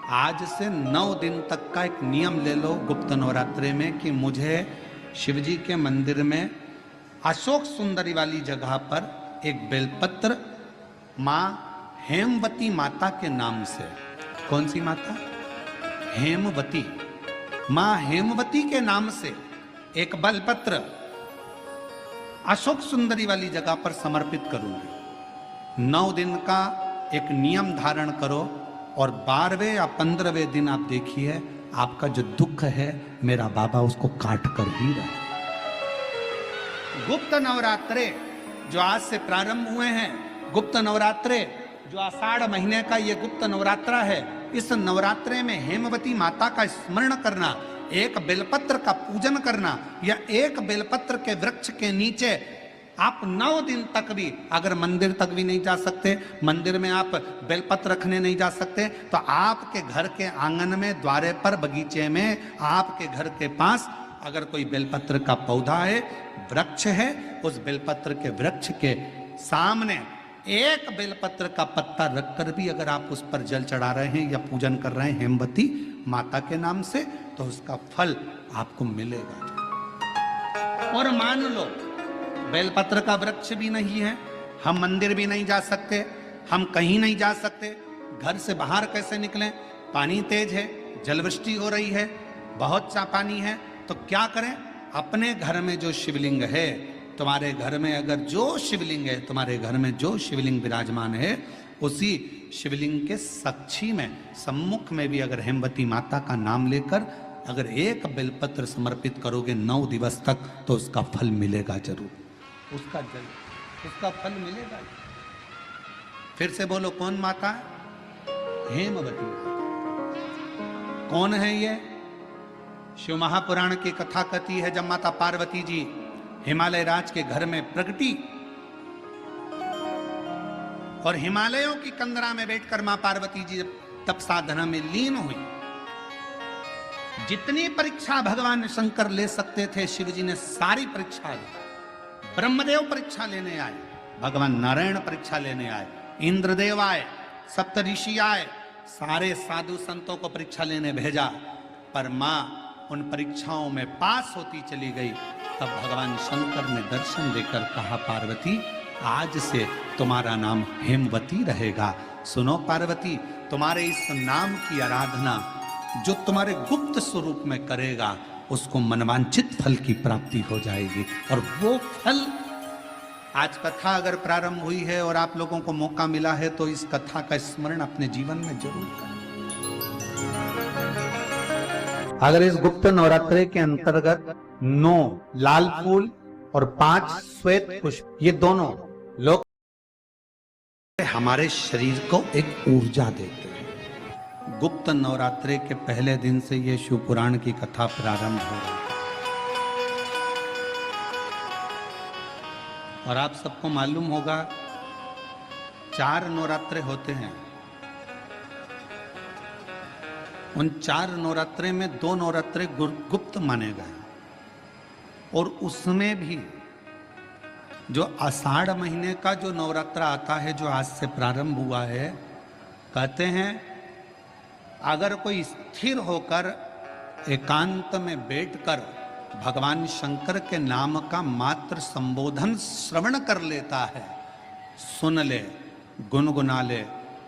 आज से 9 दिन तक का एक नियम ले लो गुप्त नवरात्रे में कि मुझे शिवजी के मंदिर में अशोक सुंदरी वाली जगह पर एक बेलपत्र माँ हेमवती माता के नाम से, कौन सी माता? हेमवती, माँ हेमवती के नाम से एक बेलपत्र अशोक सुंदरी वाली जगह पर समर्पित करूंगी। 9 दिन का एक नियम धारण करो और 12वें या 15वें दिन आप देखिए आपका जो दुख है मेरा बाबा उसको काट कर ही रहा। गुप्त नवरात्रे जो आज से प्रारंभ हुए हैं, गुप्त नवरात्रे जो आषाढ़ महीने का ये गुप्त नवरात्रा है, इस नवरात्रे में हेमवती माता का स्मरण करना, एक बेलपत्र का पूजन करना या एक बेलपत्र के वृक्ष के नीचे आप 9 दिन तक भी, अगर मंदिर तक भी नहीं जा सकते, मंदिर में आप बेलपत्र रखने नहीं जा सकते, तो आपके घर के आंगन में, द्वारे पर, बगीचे में, आपके घर के पास अगर कोई बेलपत्र का पौधा है, वृक्ष है, उस बेलपत्र के वृक्ष के सामने एक बेलपत्र का पत्ता रखकर भी अगर आप उस पर जल चढ़ा रहे हैं या पूजन कर रहे हैं हेमवती माता के नाम से, तो उसका फल आपको मिलेगा। और मान लो बेलपत्र का वृक्ष भी नहीं है, हम मंदिर भी नहीं जा सकते, हम कहीं नहीं जा सकते, घर से बाहर कैसे निकलें? पानी तेज है, जलवृष्टि हो रही है, बहुत सा पानी है, तो क्या करें? अपने घर में जो शिवलिंग है, तुम्हारे घर में अगर जो शिवलिंग है, तुम्हारे घर में जो शिवलिंग विराजमान है, उसी शिवलिंग के साक्षी में, सम्मुख में भी अगर हेमवती माता का नाम लेकर अगर एक बेलपत्र समर्पित करोगे 9 दिवस तक, तो उसका फल मिलेगा जरूर, उसका जल, उसका फल मिलेगा। फिर से बोलो, कौन माता है? हेमवती माता। कौन है ये? शिव महापुराण की कथा कहती है, जब माता पार्वती जी हिमालय राज के घर में प्रगटी और हिमालयों की कंदरा में बैठकर मां पार्वती जी तप साधना में लीन हुई, जितनी परीक्षा भगवान शंकर ले सकते थे शिव जी ने सारी परीक्षा ली। ब्रह्मदेव परीक्षा लेने आए, भगवान नारायण परीक्षा लेने आए, इंद्रदेव आए, सप्तऋषि आए, सारे साधु संतों को परीक्षा लेने भेजा, पर मां उन परीक्षाओं में पास होती चली गई। तब भगवान शंकर ने दर्शन देकर कहा, पार्वती आज से तुम्हारा नाम हेमवती रहेगा। सुनो पार्वती, तुम्हारे इस नाम की आराधना जो तुम्हारे गुप्त स्वरूप में करेगा, उसको मनवांछित फल की प्राप्ति हो जाएगी। और वो फल, आज कथा अगर प्रारंभ हुई है और आप लोगों को मौका मिला है, तो इस कथा का स्मरण अपने जीवन में जरूर करें। अगर इस गुप्त नवरात्रे के अंतर्गत 9 लाल फूल और 5 श्वेत पुष्प, ये दोनों लोग हमारे शरीर को एक ऊर्जा देते हैं। गुप्त नवरात्रे के पहले दिन से ये शिव पुराण की कथा प्रारंभ हो रही है। और आप सबको मालूम होगा 4 नवरात्रे होते हैं। उन 4 नवरात्रे में 2 नवरात्रे गुप्त माने गए, और उसमें भी जो आषाढ़ महीने का जो नवरात्रा आता है, जो आज से प्रारंभ हुआ है, कहते हैं अगर कोई स्थिर होकर एकांत में बैठकर भगवान शंकर के नाम का मात्र संबोधन श्रवण कर लेता है, सुन ले, गुनगुना ले,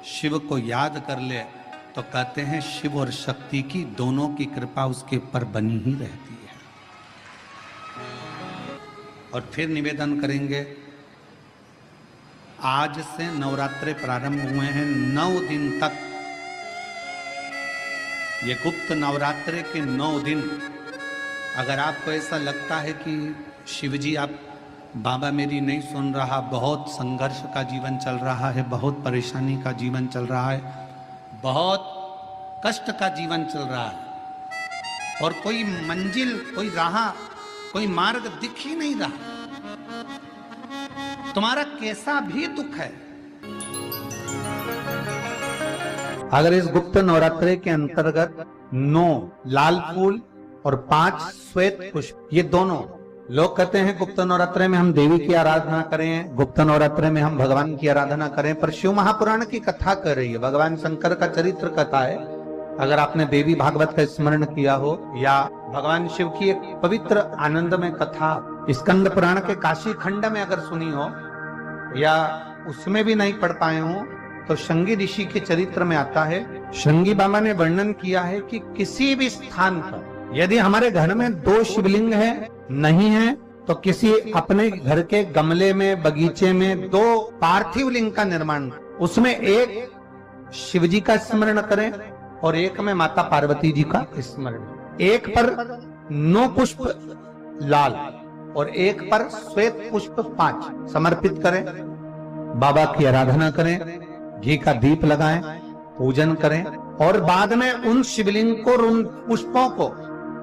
शिव को याद कर ले, तो कहते हैं शिव और शक्ति की दोनों की कृपा उसके ऊपर बनी ही रहती है। और फिर निवेदन करेंगे, आज से नवरात्रे प्रारंभ हुए हैं, 9 दिन तक, ये गुप्त नवरात्रे के 9 दिन, अगर आपको ऐसा लगता है कि शिवजी आप बाबा मेरी नहीं सुन रहा, बहुत संघर्ष का जीवन चल रहा है, बहुत परेशानी का जीवन चल रहा है, बहुत कष्ट का जीवन चल रहा है, और कोई मंजिल, कोई राह, कोई मार्ग दिख ही नहीं रहा, तुम्हारा कैसा भी दुख है, अगर इस गुप्त नवरात्रे के अंतर्गत 9 लाल फूल और 5 श्वेत पुष्प, ये दोनों लोग कहते हैं गुप्त नवरात्रे में हम देवी की आराधना करें, गुप्त नवरात्रे में हम भगवान की आराधना करें, पर शिव महापुराण की कथा कर रही है, भगवान शंकर का चरित्र कथा है, अगर आपने देवी भागवत का स्मरण किया हो या भगवान शिव की एक पवित्र आनंदमय कथा स्कंद पुराण के काशी खंड में अगर सुनी हो या उसमें भी नहीं पढ़ पाए हो तो शंगी ऋषि के चरित्र में आता है, शंगी बाबा ने वर्णन किया है कि किसी भी स्थान पर यदि हमारे घर में 2 शिवलिंग है नहीं है तो किसी अपने घर के गमले में बगीचे में 2 पार्थिव लिंग का निर्माण, उसमें एक शिव जी का स्मरण करें और एक में माता पार्वती जी का स्मरण, एक पर 9 पुष्प लाल और एक पर श्वेत पुष्प 5 समर्पित करें, बाबा की आराधना करें, घी का दीप लगाएं, पूजन करें और बाद में उन शिवलिंग को और उन पुष्पों को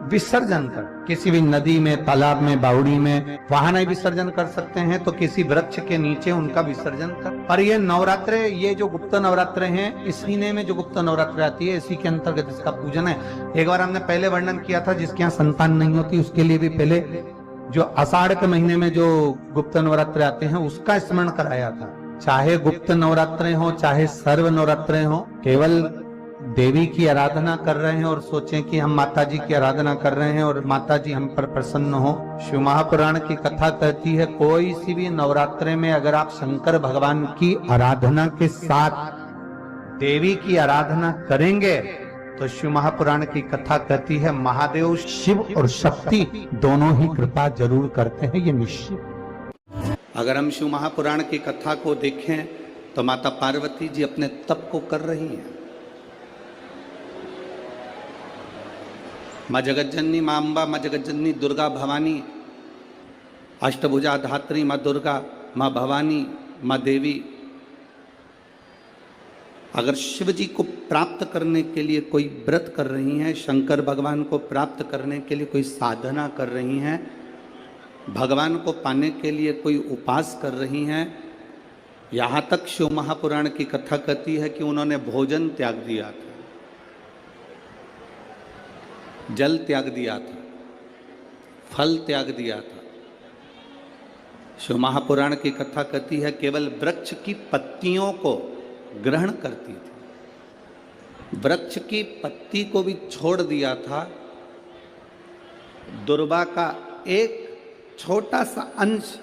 विसर्जन कर, किसी भी नदी में, तालाब में, बावड़ी में, वहां नहीं विसर्जन कर सकते हैं तो किसी वृक्ष के नीचे उनका विसर्जन कर। और ये नवरात्रे, ये जो गुप्त नवरात्रे हैं, इस महीने में जो गुप्त नवरात्रे आती है इसी के अंतर्गत इसका पूजन है। एक बार हमने पहले वर्णन किया था जिसके यहाँ संतान नहीं होती उसके लिए भी पहले जो आषाढ़ के महीने में जो गुप्त नवरात्रे आते हैं उसका स्मरण कराया था। चाहे गुप्त नवरात्रे हो चाहे सर्व नवरात्रे हो, केवल देवी की आराधना कर रहे हैं और सोचें कि हम माता जी की आराधना कर रहे हैं और माता जी हम पर प्रसन्न हो। शिव महापुराण की कथा कहती है कोई सी भी नवरात्रे में अगर आप शंकर भगवान की आराधना के साथ देवी की आराधना करेंगे तो शिव महापुराण की कथा कहती है महादेव शिव और शक्ति दोनों ही कृपा जरूर करते हैं, ये निश्चित। अगर हम शिव महापुराण की कथा को देखें तो माता पार्वती जी अपने तप को कर रही हैं। माँ जगज्जननी, माँ अम्बा, माँ जगज्जननी दुर्गा भवानी, अष्टभुजा धात्री माँ दुर्गा, माँ भवानी, माँ देवी, अगर शिव जी को प्राप्त करने के लिए कोई व्रत कर रही हैं, शंकर भगवान को प्राप्त करने के लिए कोई साधना कर रही हैं, भगवान को पाने के लिए कोई उपास कर रही हैं, यहाँ तक शिव महापुराण की कथा कहती है कि उन्होंने भोजन त्याग दिया था, जल त्याग दिया था, फल त्याग दिया था। शिव महापुराण की कथा कहती है केवल वृक्ष की पत्तियों को ग्रहण करती थी, वृक्ष की पत्ती को भी छोड़ दिया था। दुर्वा का एक छोटा सा अंश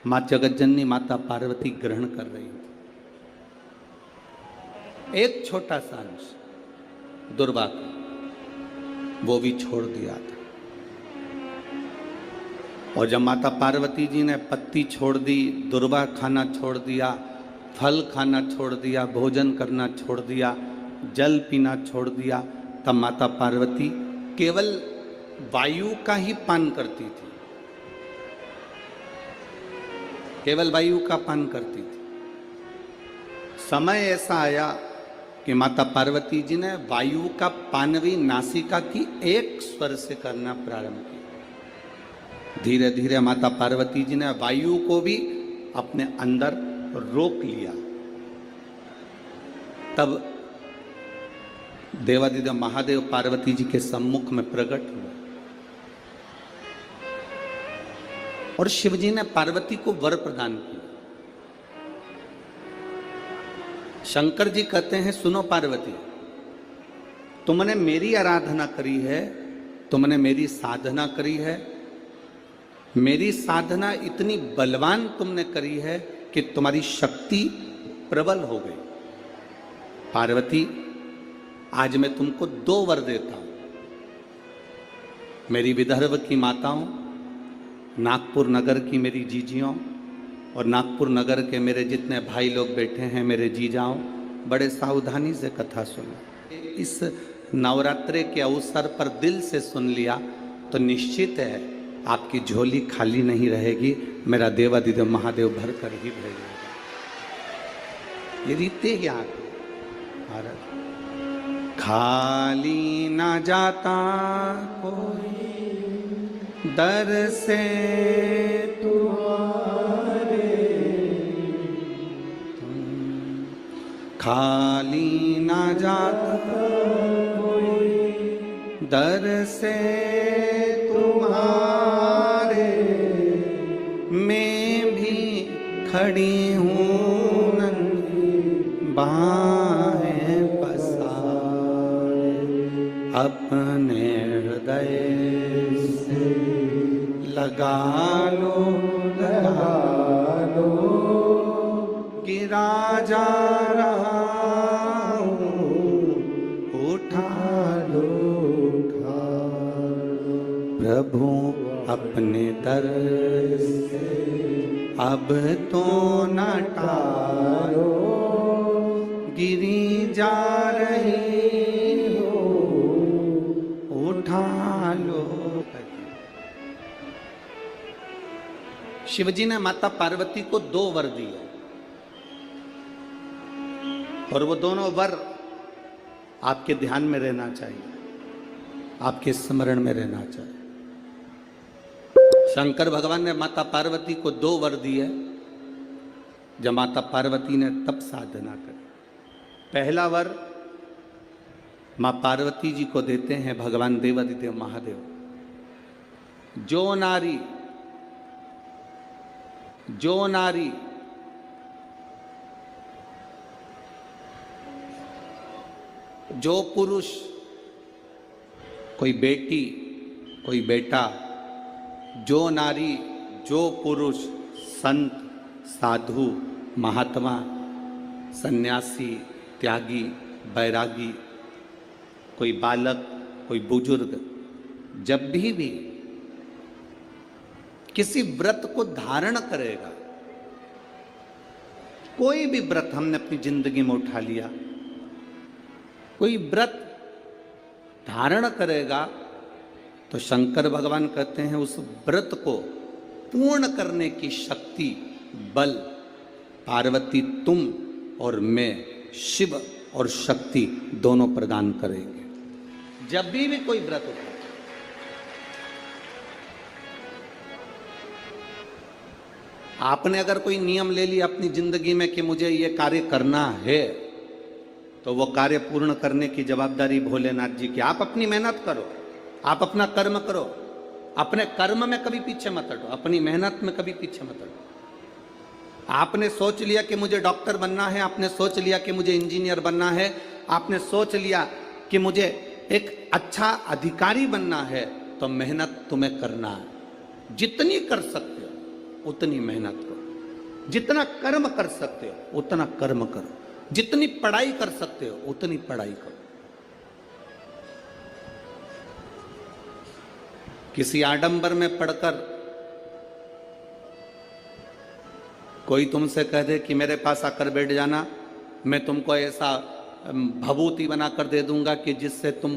मां जगज्जननी माता पार्वती ग्रहण कर रही थी, एक छोटा सा अंश दुर्वा का, वो भी छोड़ दिया था। और जब माता पार्वती जी ने पत्ती छोड़ दी, दुर्वा खाना छोड़ दिया, फल खाना छोड़ दिया, भोजन करना छोड़ दिया, जल पीना छोड़ दिया, तब माता पार्वती केवल वायु का ही पान करती थी, केवल वायु का पान करती थी। समय ऐसा आया कि माता पार्वती जी ने वायु का पान भी नासिका की एक स्वर से करना प्रारंभ किया। धीरे धीरे माता पार्वती जी ने वायु को भी अपने अंदर रोक लिया। तब देवादिदेव महादेव पार्वती जी के सम्मुख में प्रकट हुए और शिव जी ने पार्वती को वर प्रदान किया। शंकर जी कहते हैं सुनो पार्वती, तुमने मेरी आराधना करी है, तुमने मेरी साधना करी है, मेरी साधना इतनी बलवान तुमने करी है कि तुम्हारी शक्ति प्रबल हो गई। पार्वती, आज मैं तुमको 2 वर देता हूं। मेरी विदर्भ की माताओं, नागपुर नगर की मेरी जीजियों और नागपुर नगर के मेरे जितने भाई लोग बैठे हैं, मेरे जीजाओं, बड़े सावधानी से कथा सुनो। इस नवरात्रे के अवसर पर दिल से सुन लिया तो निश्चित है आपकी झोली खाली नहीं रहेगी, मेरा देवादिदेव महादेव भर कर ही भेजेगा। ये रीते यहाँ भारत खाली ना जाता कोई दर से तुम्हारे, खाली ना जाता कोई दर से तुम्हारे, मैं भी खड़ी हूँ नन्ही बाहें पसारे। अपने हृदय से लगा लो, लगा लो, गिरा जा रहा हूँ, उठा लो, उठा लो। प्रभु अपने दर से अब तो न टालो, गिरी जा रही हो, उठा लो। शिवजी ने माता पार्वती को 2 वर दिए और वो दोनों वर आपके ध्यान में रहना चाहिए, आपके स्मरण में रहना चाहिए। शंकर भगवान ने माता पार्वती को 2 वर दिए जब माता पार्वती ने तप साधना करी। पहला वर मां पार्वती जी को देते हैं भगवान देवादिदेव महादेव, जो नारी जो पुरुष, कोई बेटी कोई बेटा, जो नारी जो पुरुष, संत साधु महात्मा सन्यासी त्यागी बैरागी, कोई बालक कोई बुजुर्ग, जब भी किसी व्रत को धारण करेगा, कोई भी व्रत हमने अपनी जिंदगी में उठा लिया, कोई व्रत धारण करेगा तो शंकर भगवान कहते हैं उस व्रत को पूर्ण करने की शक्ति बल पार्वती तुम और मैं शिव और शक्ति दोनों प्रदान करेंगे। जब भी कोई व्रत उठा, आपने अगर कोई नियम ले लिया अपनी जिंदगी में कि मुझे ये कार्य करना है, तो वो कार्य पूर्ण करने की जवाबदारी भोलेनाथ जी की। आप अपनी मेहनत करो, आप अपना कर्म करो, अपने कर्म में कभी पीछे मत हटो, अपनी मेहनत में कभी पीछे मत हटो। आपने सोच लिया कि मुझे डॉक्टर बनना है, आपने सोच लिया कि मुझे इंजीनियर बनना है, आपने सोच लिया कि मुझे एक अच्छा अधिकारी बनना है, तो मेहनत तुम्हें करना है। जितनी कर सकते हो उतनी मेहनत करो, जितना कर्म कर सकते हो उतना कर्म करो, जितनी पढ़ाई कर सकते हो उतनी पढ़ाई करो। किसी आडंबर में पढ़कर कोई तुमसे कह दे कि मेरे पास आकर बैठ जाना, मैं तुमको ऐसा भभूति बनाकर दे दूंगा कि जिससे तुम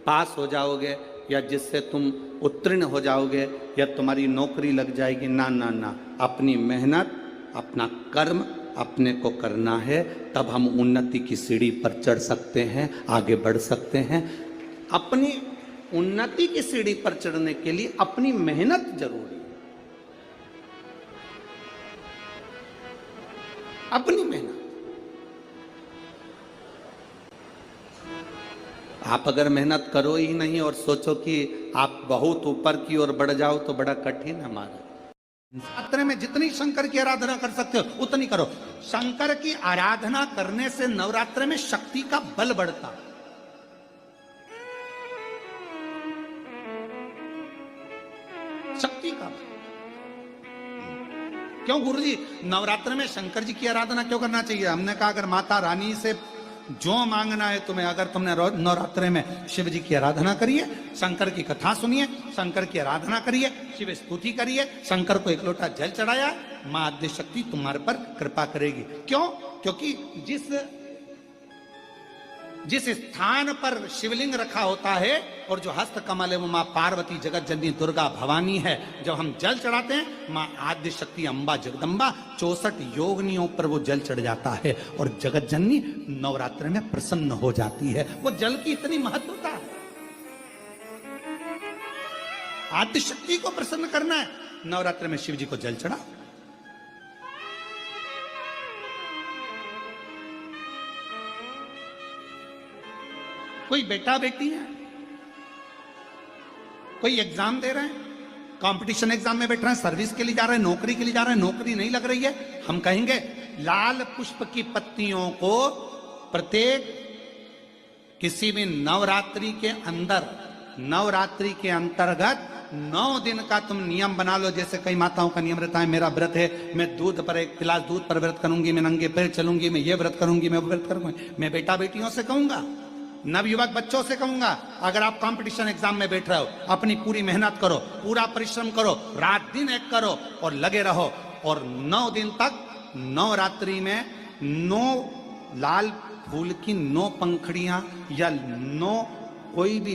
पास हो जाओगे या जिससे तुम उत्तीर्ण हो जाओगे या तुम्हारी नौकरी लग जाएगी। ना ना ना, अपनी मेहनत अपना कर्म अपने को करना है, तब हम उन्नति की सीढ़ी पर चढ़ सकते हैं, आगे बढ़ सकते हैं। अपनी उन्नति की सीढ़ी पर चढ़ने के लिए अपनी मेहनत जरूरी है, अपनी मेहनत। आप अगर मेहनत करो ही नहीं और सोचो कि आप बहुत ऊपर की ओर बढ़ जाओ तो बड़ा कठिन है हमारा। नवरात्रे में जितनी शंकर की आराधना कर सकते हो उतनी करो। शंकर की आराधना करने से नवरात्रे में शक्ति का बल बढ़ता। शक्ति का बल क्यों गुरुजी नवरात्र में शंकर जी की आराधना क्यों करना चाहिए? हमने कहा अगर माता रानी से जो मांगना है तुम्हें, अगर तुमने नवरात्रे में शिव जी की आराधना करिए, शंकर की कथा सुनिए, शंकर की आराधना करिए, शिव स्तुति करिए, शंकर को 1 लोटा जल चढ़ाया, मां आद्य शक्ति तुम्हारे पर कृपा करेगी। क्यों? क्योंकि जिस स्थान पर शिवलिंग रखा होता है और जो हस्त कमल है वो मां पार्वती जगत जननी दुर्गा भवानी है। जब हम जल चढ़ाते हैं मां आद्य शक्ति अम्बा जगदम्बा 64 योगिनियों पर वो जल चढ़ जाता है और जगत जननी नवरात्र में प्रसन्न हो जाती है। वो जल की इतनी महत्वता है। आद्य शक्ति को प्रसन्न करना है, नवरात्र में शिव जी को जल चढ़ा। कोई बेटा बेटी है, कोई एग्जाम दे रहे हैं, कंपटीशन एग्जाम में बैठ रहे हैं, सर्विस के लिए जा रहे हैं, नौकरी के लिए जा रहे हैं, नौकरी नहीं लग रही है, हम कहेंगे लाल पुष्प की पत्तियों को प्रत्येक किसी भी नवरात्रि के अंदर, नवरात्रि के अंतर्गत 9 दिन का तुम नियम बना लो। जैसे कई माताओं का नियम रहता है, मेरा व्रत है, मैं दूध पर, एक गिलास दूध पर व्रत करूंगी, मैं नंगे पैर चलूंगी, मैं ये व्रत करूंगी, मैं वो व्रत करूंगी। मैं बेटा बेटियों से कहूंगा, नवयुवक बच्चों से कहूंगा, अगर आप कंपटीशन एग्जाम में बैठ रहे हो, अपनी पूरी मेहनत करो, पूरा परिश्रम करो, रात दिन एक करो और लगे रहो। और 9 दिन तक नवरात्रि में 9 लाल फूल की 9 पंखड़ियां या 9 कोई भी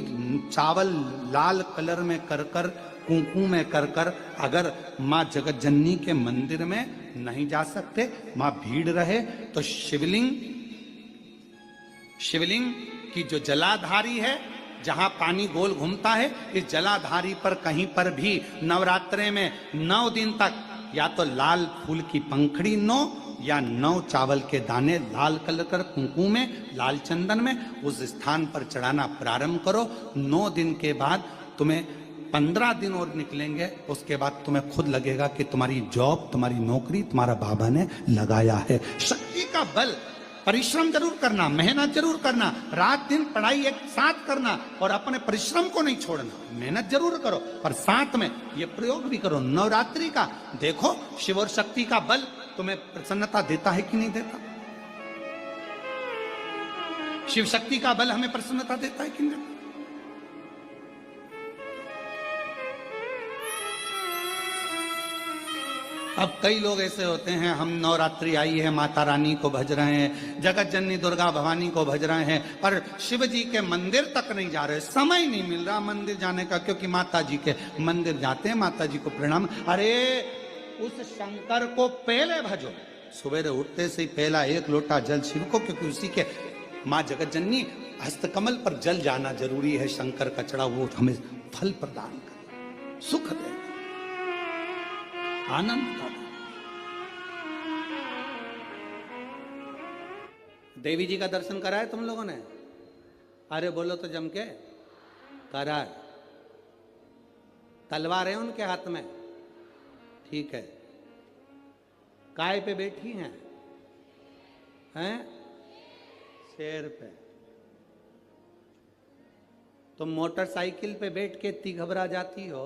चावल लाल कलर में कर कर, कुंकू में कर कर, अगर माँ जगत जननी के मंदिर में नहीं जा सकते, माँ भीड़ रहे, तो शिवलिंग की जो जलाधारी है, जहां पानी गोल घूमता है, इस जलाधारी पर कहीं पर भी नवरात्रे में 9 दिन तक या तो लाल फूल की पंखड़ी 9 या 9 चावल के दाने लाल कलर कर कुंकू में, लाल चंदन में उस स्थान पर चढ़ाना प्रारंभ करो। 9 दिन के बाद तुम्हें 15 दिन और निकलेंगे, उसके बाद तुम्हें खुद लगेगा कि तुम्हारी जॉब, तुम्हारी नौकरी तुम्हारा बाबा ने लगाया है। शक्ति का बल, परिश्रम जरूर करना, मेहनत जरूर करना, रात दिन पढ़ाई एक साथ करना और अपने परिश्रम को नहीं छोड़ना। मेहनत जरूर करो पर साथ में ये प्रयोग भी करो नवरात्रि का। देखो शिव और शक्ति का बल तुम्हें प्रसन्नता देता है कि नहीं देता। शिव शक्ति का बल हमें प्रसन्नता देता है कि नहीं देता। अब कई लोग ऐसे होते हैं, हम नवरात्रि आई है, माता रानी को भज रहे हैं, जगत जननी दुर्गा भवानी को भज रहे हैं, पर शिव जी के मंदिर तक नहीं जा रहे, समय नहीं मिल रहा मंदिर जाने का, क्योंकि माता जी के मंदिर जाते हैं, माता जी को प्रणाम। अरे उस शंकर को पहले भजो, सवेरे उठते से ही पहला 1 लोटा जल शिव को, क्योंकि उसी के माँ जगत जननी हस्तकमल पर जल जाना जरूरी है। शंकर का चढ़ा वो हमें फल प्रदान करे, सुख दे, आनंद का। देवी जी का दर्शन करा है तुम लोगों ने? अरे बोलो तो जम के, करा है। तलवार है उनके हाथ में, ठीक है। काय पे बैठी हैं? शेर पे। तुम मोटरसाइकिल पे बैठ के इतनी घबरा जाती हो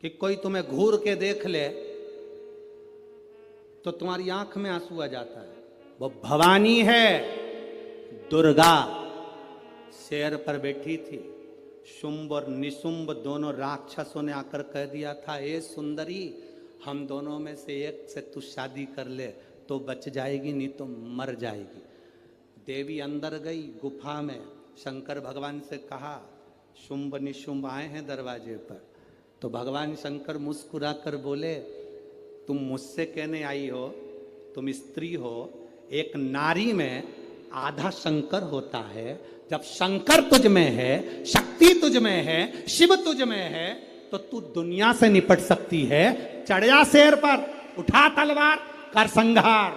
कि कोई तुम्हें घूर के देख ले तो तुम्हारी आंख में आंसू आ जाता है। वो भवानी है, दुर्गा शेर पर बैठी थी। शुंभ और निशुंभ दोनों राक्षसों ने आकर कह दिया था, ए सुंदरी, हम दोनों में से एक से तू शादी कर ले तो बच जाएगी, नहीं तो मर जाएगी। देवी अंदर गई गुफा में, शंकर भगवान से कहा, शुंभ निशुंभ आए हैं दरवाजे पर। तो भगवान शंकर मुस्कुरा कर बोले, तुम मुझसे कहने आई हो, तुम स्त्री हो, एक नारी में आधा शंकर होता है। जब शंकर तुझ में है, शक्ति तुझ में है, शिव तुझ में है, तो तू दुनिया से निपट सकती है। चढ़ जा शेर पर, उठा तलवार, कर संहार।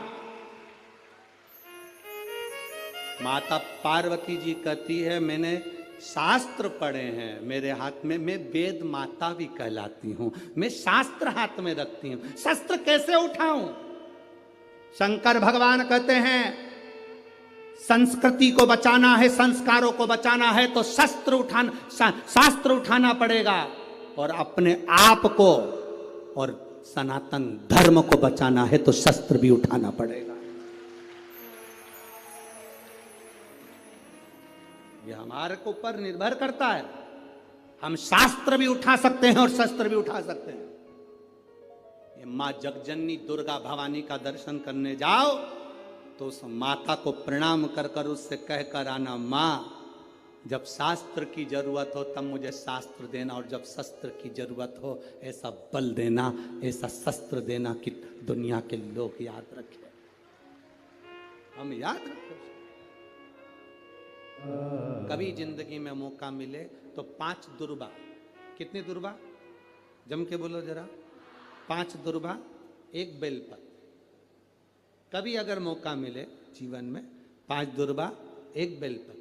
माता पार्वती जी कहती है, मैंने शास्त्र पढ़े हैं मेरे हाथ में, मैं वेद माता भी कहलाती हूं, मैं शास्त्र हाथ में रखती हूं, शस्त्र कैसे उठाऊं? शंकर भगवान कहते हैं, संस्कृति को बचाना है, संस्कारों को बचाना है तो शास्त्र उठाना पड़ेगा, और अपने आप को और सनातन धर्म को बचाना है तो शस्त्र भी उठाना पड़ेगा। ये हमारे को ऊपर निर्भर करता है। हम शास्त्र भी उठा सकते हैं और शस्त्र भी उठा सकते हैं। ये मां जगजननी दुर्गा भवानी का दर्शन करने जाओ तो उस माता को प्रणाम कर कर उससे कह कर आना, मां जब शास्त्र की जरूरत हो तब मुझे शास्त्र देना, और जब शस्त्र की जरूरत हो ऐसा बल देना, ऐसा शस्त्र देना कि दुनिया के लोग याद रखें, हम याद रखें। कभी जिंदगी में मौका मिले तो 5 दुर्बा, कितनी दुर्बा जम के बोलो जरा, 5 दुर्बा 1 बेलपत्र। कभी अगर मौका मिले जीवन में 5 दुर्बा 1 बेलपत्र,